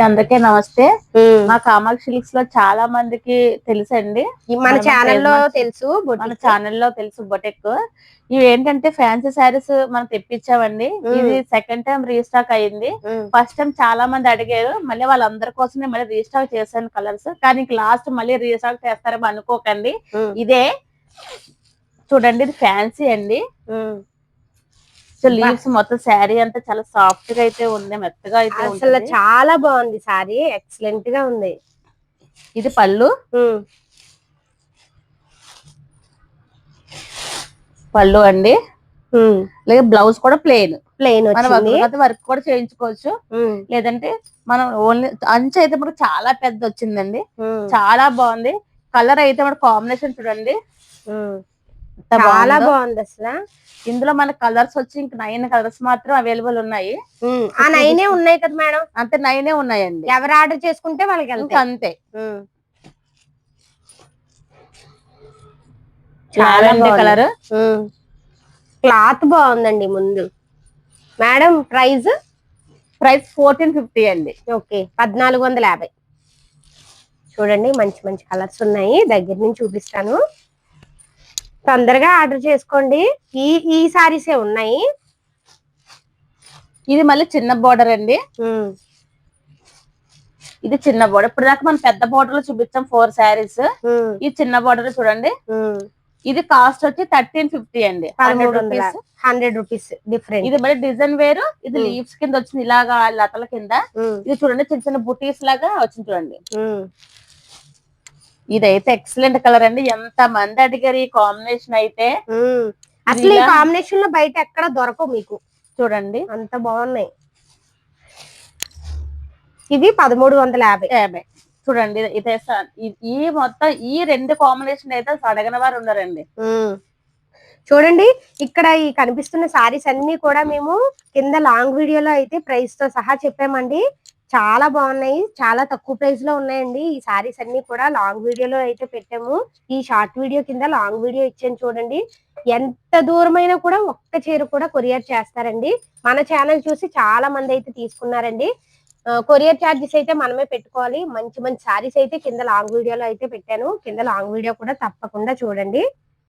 అందరికీ నమస్తే. మా కామాక్షి సిల్క్స్ లో చాలా మందికి తెలుసండి. మన ఛానల్లో తెలుసు, మన ఛానల్లో తెలుసు బొటెక్. ఇవి ఏంటంటే ఫ్యాన్సీ శారీస్ మనం తెప్పించామండి. ఇది సెకండ్ టైం రీస్టాక్ అయింది. ఫస్ట్ టైం చాలా మంది అడిగారు, మళ్ళీ వాళ్ళందరి కోసమే మళ్ళీ రీస్టాక్ చేశాను కలర్స్. కానీ లాస్ట్ మళ్ళీ రీస్టాక్ చేస్తారేమో అనుకోకండి. ఇదే చూడండి, ఇది ఫ్యాన్సీ అండి. సో లీవ్స్ మొత్తం శారీ అంతా చాలా సాఫ్ట్ గా అయితే ఉంది, మెత్తగా అయితే అసలు చాలా బాగుంది. శారీ ఎక్సలెంట్ గా ఉంది. ఇది పళ్ళు. పళ్ళు అండి. లేదా బ్లౌజ్ కూడా ప్లెయిన్ వర్క్ కూడా చేయించుకోవచ్చు. లేదంటే మనం ఓన్లీ అంచు అయితే మనకు చాలా పెద్ద వచ్చిందండి, చాలా బాగుంది. కలర్ అయితే మన కాంబినేషన్ చూడండి, చాలా బాగుంది అసలు. ఇందులో మన కలర్స్ వచ్చి ఇంక 9 కలర్స్ మాత్రం అవైలబుల్ ఉన్నాయి. ఆ 9 ఉన్నాయి కదా మేడం? అంతే 9 ఉన్నాయండి. ఎవరు ఆర్డర్ చేసుకుంటే వాళ్ళకి అంతే. చాలా కలర్, క్లాత్ బాగుందండి. ముందు మేడం ప్రైస్ 1450 అండి. ఓకే, 1450. చూడండి, మంచి మంచి కలర్స్ ఉన్నాయి. దగ్గర నుంచి చూపిస్తాను, తొందరగా ఆర్డర్ చేసుకోండి. ఈ సారీసే ఉన్నాయి. ఇది మళ్ళీ చిన్న బోర్డర్ అండి. ఇది చిన్న బోర్డర్. ఇప్పుడు దాకా మనం పెద్ద బోర్డర్ లో చూపించాం 4 శారీస్. ఈ చిన్న బోర్డర్ చూడండి. ఇది కాస్ట్ వచ్చి 1350 అండి. 100 రూపీస్ డిఫరెంట్. ఇది మరి డిజైన్ వేరు. ఇది లీవ్స్ కింద వచ్చింది, ఇలాగా లతల కింద. ఇది చూడండి, చిన్న చిన్న బుటీస్ లాగా వచ్చింది చూడండి. ఇదైతే ఎక్సలెంట్ కలర్ అండి. ఎంత మంది అడిగారు ఈ కాంబినేషన్ అయితే. అసలు ఈ కాంబినేషన్ లో బయట ఎక్కడ దొరకవు మీకు. చూడండి, అంత బాగున్నాయి. ఇది 1350. చూడండి, ఇదే ఈ మొత్తం ఈ 2 కాంబినేషన్ అయితే అడగని వారు ఉన్నారండి. చూడండి, ఇక్కడ ఈ కనిపిస్తున్న సారీస్ అన్ని కూడా మేము కింద లాంగ్ వీడియోలో అయితే ప్రైస్ తో సహా చెప్పామండి. చాలా బాగున్నాయి, చాలా తక్కువ ప్రైస్ లో ఉన్నాయండి. ఈ సారీస్ అన్ని కూడా లాంగ్ వీడియోలో అయితే పెట్టాము. ఈ షార్ట్ వీడియో కింద లాంగ్ వీడియో ఇచ్చాను చూడండి. ఎంత దూరమైనా కూడా ఒక్క చీర కూడా కొరియర్ చేస్తారండి. మన ఛానల్ చూసి చాలా మంది అయితే తీసుకున్నారండి. కొరియర్ ఛార్జెస్ అయితే మనమే పెట్టుకోవాలి. మంచి మంచి సారీస్ అయితే కింద లాంగ్ వీడియోలో అయితే పెట్టాను. కింద లాంగ్ వీడియో కూడా తప్పకుండా చూడండి.